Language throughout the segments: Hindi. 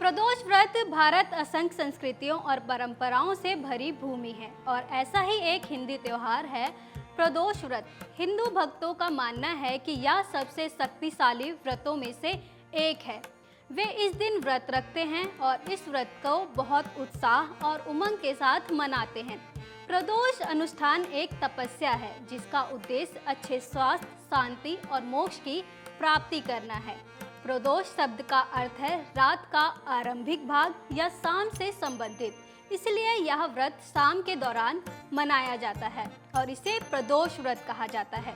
प्रदोष व्रत भारत असंख्य संस्कृतियों और परंपराओं से भरी भूमि है और ऐसा ही एक हिंदी त्योहार है प्रदोष व्रत। हिंदू भक्तों का मानना है कि यह सबसे शक्तिशाली व्रतों में से एक है। वे इस दिन व्रत रखते हैं और इस व्रत को बहुत उत्साह और उमंग के साथ मनाते हैं। प्रदोष अनुष्ठान एक तपस्या है जिसका उद्देश्य अच्छे स्वास्थ्य, शांति और मोक्ष की प्राप्ति करना है। प्रदोष शब्द का अर्थ है रात का आरंभिक भाग या शाम से संबंधित, इसलिए यह व्रत शाम के दौरान मनाया जाता है और इसे प्रदोष व्रत कहा जाता है।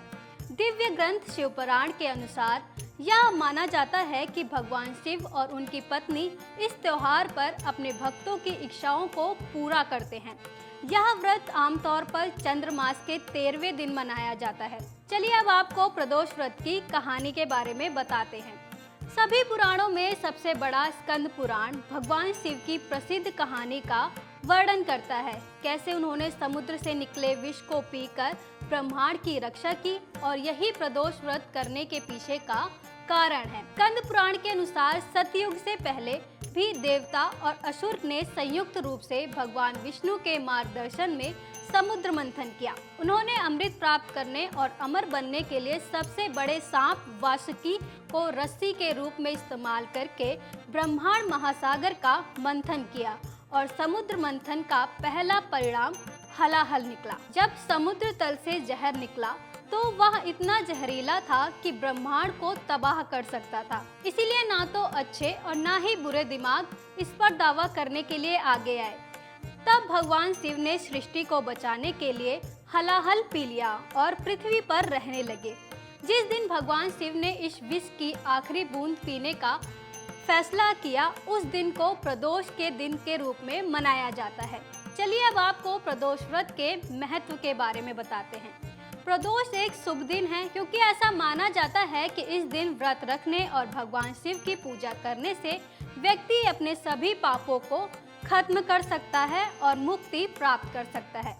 दिव्य ग्रंथ शिवपुराण के अनुसार यह माना जाता है कि भगवान शिव और उनकी पत्नी इस त्योहार पर अपने भक्तों की इच्छाओं को पूरा करते हैं। यह व्रत आमतौर पर चंद्रमास के 13वें दिन मनाया जाता है। चलिए अब आपको प्रदोष व्रत की कहानी के बारे में बताते हैं। सभी पुराणों में सबसे बड़ा स्कंद पुराण भगवान शिव की प्रसिद्ध कहानी का वर्णन करता है। कैसे उन्होंने समुद्र से निकले विष को पीकर ब्रह्मांड की रक्षा की और यही प्रदोष व्रत करने के पीछे का कारण है। स्कंद पुराण के अनुसार सतयुग से पहले भी देवता और असुर ने संयुक्त रूप से भगवान विष्णु के मार्गदर्शन में समुद्र मंथन किया। उन्होंने अमृत प्राप्त करने और अमर बनने के लिए सबसे बड़े सांप वासुकी को रस्सी के रूप में इस्तेमाल करके ब्रह्मांड महासागर का मंथन किया और समुद्र मंथन का पहला परिणाम हलाहल निकला। जब समुद्र तल से जहर निकला तो वह इतना जहरीला था कि ब्रह्मांड को तबाह कर सकता था। इसीलिए ना तो अच्छे और ना ही बुरे दिमाग इस पर दावा करने के लिए आगे आए। तब भगवान शिव ने सृष्टि को बचाने के लिए हलाहल पी लिया और पृथ्वी पर रहने लगे। जिस दिन भगवान शिव ने इस विष की आखिरी बूंद पीने का फैसला किया, उस दिन को प्रदोष के दिन के रूप में मनाया जाता है। चलिए अब आपको प्रदोष व्रत के महत्व के बारे में बताते हैं। प्रदोष एक शुभ दिन है क्योंकि ऐसा माना जाता है कि इस दिन व्रत रखने और भगवान शिव की पूजा करने से व्यक्ति अपने सभी पापों को खत्म कर सकता है और मुक्ति प्राप्त कर सकता है।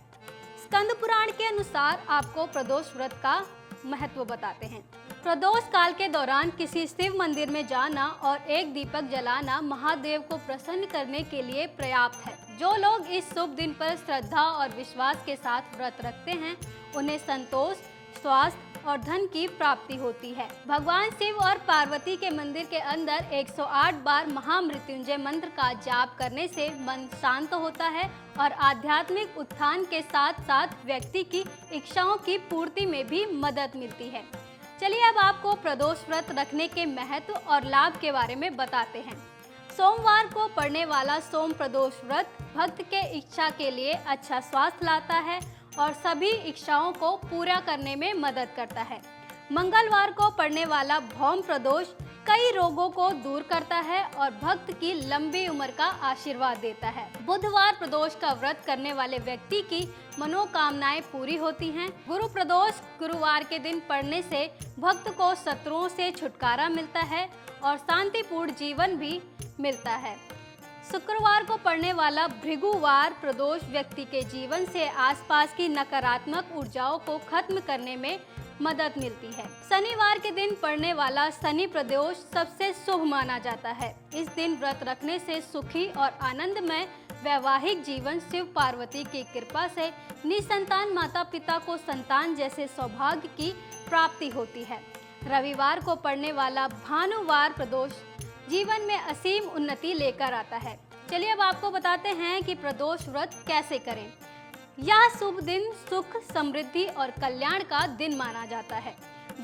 स्कंद पुराण के अनुसार आपको प्रदोष व्रत का महत्व बताते हैं। प्रदोष काल के दौरान किसी शिव मंदिर में जाना और एक दीपक जलाना महादेव को प्रसन्न करने के लिए पर्याप्त है। जो लोग इस शुभ दिन पर श्रद्धा और विश्वास के साथ व्रत रखते हैं, उन्हें संतोष, स्वास्थ्य और धन की प्राप्ति होती है। भगवान शिव और पार्वती के मंदिर के अंदर 108 बार महामृत्युंजय मंत्र का जाप करने से मन शांत होता है और आध्यात्मिक उत्थान के साथ साथ व्यक्ति की इच्छाओं की पूर्ति में भी मदद मिलती है। चलिए अब आपको प्रदोष व्रत रखने के महत्व और लाभ के बारे में बताते हैं। सोमवार को पड़ने वाला सोम प्रदोष व्रत भक्त के इच्छा के लिए अच्छा स्वास्थ्य लाता है और सभी इच्छाओं को पूरा करने में मदद करता है। मंगलवार को पड़ने वाला भौम प्रदोष कई रोगों को दूर करता है और भक्त की लंबी उम्र का आशीर्वाद देता है। बुधवार प्रदोष का व्रत करने वाले व्यक्ति की मनोकामनाएं पूरी होती हैं। गुरु प्रदोष गुरुवार के दिन पड़ने से भक्त को शत्रुओं से छुटकारा मिलता है और शांतिपूर्ण जीवन भी मिलता है। शुक्रवार को पड़ने वाला भृगुवार प्रदोष व्यक्ति के जीवन से आसपास की नकारात्मक ऊर्जाओं को खत्म करने में मदद मिलती है। शनिवार के दिन पड़ने वाला शनि प्रदोष सबसे शुभ माना जाता है। इस दिन व्रत रखने से सुखी और आनंदमय वैवाहिक जीवन, शिव पार्वती की कृपा से निसंतान माता पिता को संतान जैसे सौभाग्य की प्राप्ति होती है। रविवार को पड़ने वाला भानुवार प्रदोष जीवन में असीम उन्नति लेकर आता है। चलिए अब आपको बताते हैं कि प्रदोष व्रत कैसे करें। यह शुभ दिन सुख, समृद्धि और कल्याण का दिन माना जाता है।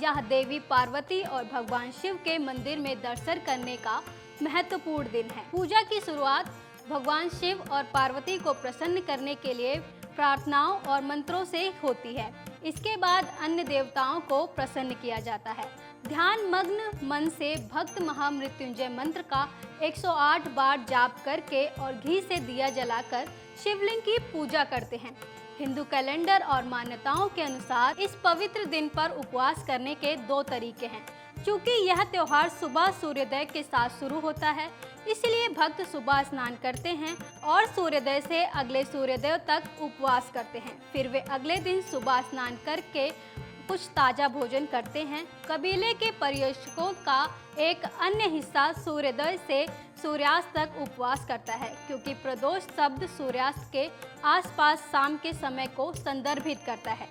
यह देवी पार्वती और भगवान शिव के मंदिर में दर्शन करने का महत्वपूर्ण दिन है। पूजा की शुरुआत भगवान शिव और पार्वती को प्रसन्न करने के लिए प्रार्थनाओं और मंत्रों से होती है। इसके बाद अन्य देवताओं को प्रसन्न किया जाता है। ध्यान मग्न मन से भक्त महामृत्युंजय मंत्र का 108 बार जाप करके और घी से दिया जलाकर शिवलिंग की पूजा करते हैं। हिंदू कैलेंडर और मान्यताओं के अनुसार इस पवित्र दिन पर उपवास करने के 2 तरीके हैं। चूँकि यह त्योहार सुबह सूर्योदय के साथ शुरू होता है, इसलिए भक्त सुबह स्नान करते हैं और सूर्योदय से अगले सूर्योदय तक उपवास करते हैं। फिर वे अगले दिन सुबह स्नान करके कुछ ताजा भोजन करते हैं। कबीले के पर्यवेक्षकों का एक अन्य हिस्सा सूर्योदय से सूर्यास्त तक उपवास करता है, क्योंकि प्रदोष शब्द सूर्यास्त के आसपास शाम के समय को संदर्भित करता है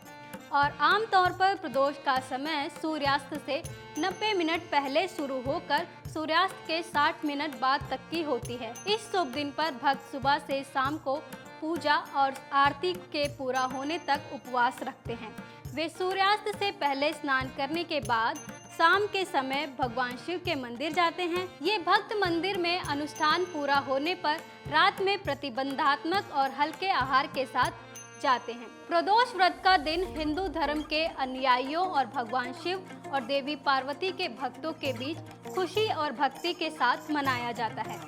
और आमतौर पर प्रदोष का समय सूर्यास्त से 90 मिनट पहले शुरू होकर सूर्यास्त के 60 मिनट बाद तक की होती है। इस शुभ दिन पर भक्त सुबह से शाम को पूजा और आरती के पूरा होने तक उपवास रखते हैं। वे सूर्यास्त से पहले स्नान करने के बाद शाम के समय भगवान शिव के मंदिर जाते हैं। ये भक्त मंदिर में अनुष्ठान पूरा होने पर रात में प्रतिबंधात्मक और हल्के आहार के साथ जाते हैं। प्रदोष व्रत का दिन हिंदू धर्म के अनुयायियों और भगवान शिव और देवी पार्वती के भक्तों के बीच खुशी और भक्ति के साथ मनाया जाता है।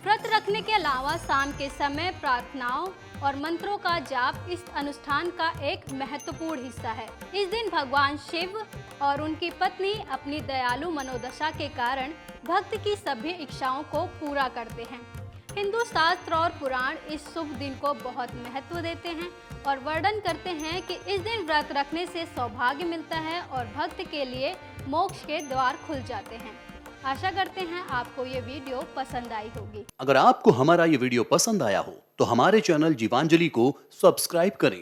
व्रत रखने के अलावा शाम के समय प्रार्थनाओं और मंत्रों का जाप इस अनुष्ठान का एक महत्वपूर्ण हिस्सा है। इस दिन भगवान शिव और उनकी पत्नी अपनी दयालु मनोदशा के कारण भक्त की सभी इच्छाओं को पूरा करते हैं। हिंदू शास्त्र और पुराण इस शुभ दिन को बहुत महत्व देते हैं और वर्णन करते हैं कि इस दिन व्रत रखने से सौभाग्य मिलता है और भक्त के लिए मोक्ष के द्वार खुल जाते हैं। आशा करते हैं आपको ये वीडियो पसंद आई होगी। अगर आपको हमारा ये वीडियो पसंद आया हो तो हमारे चैनल जीवांजलि को सब्सक्राइब करें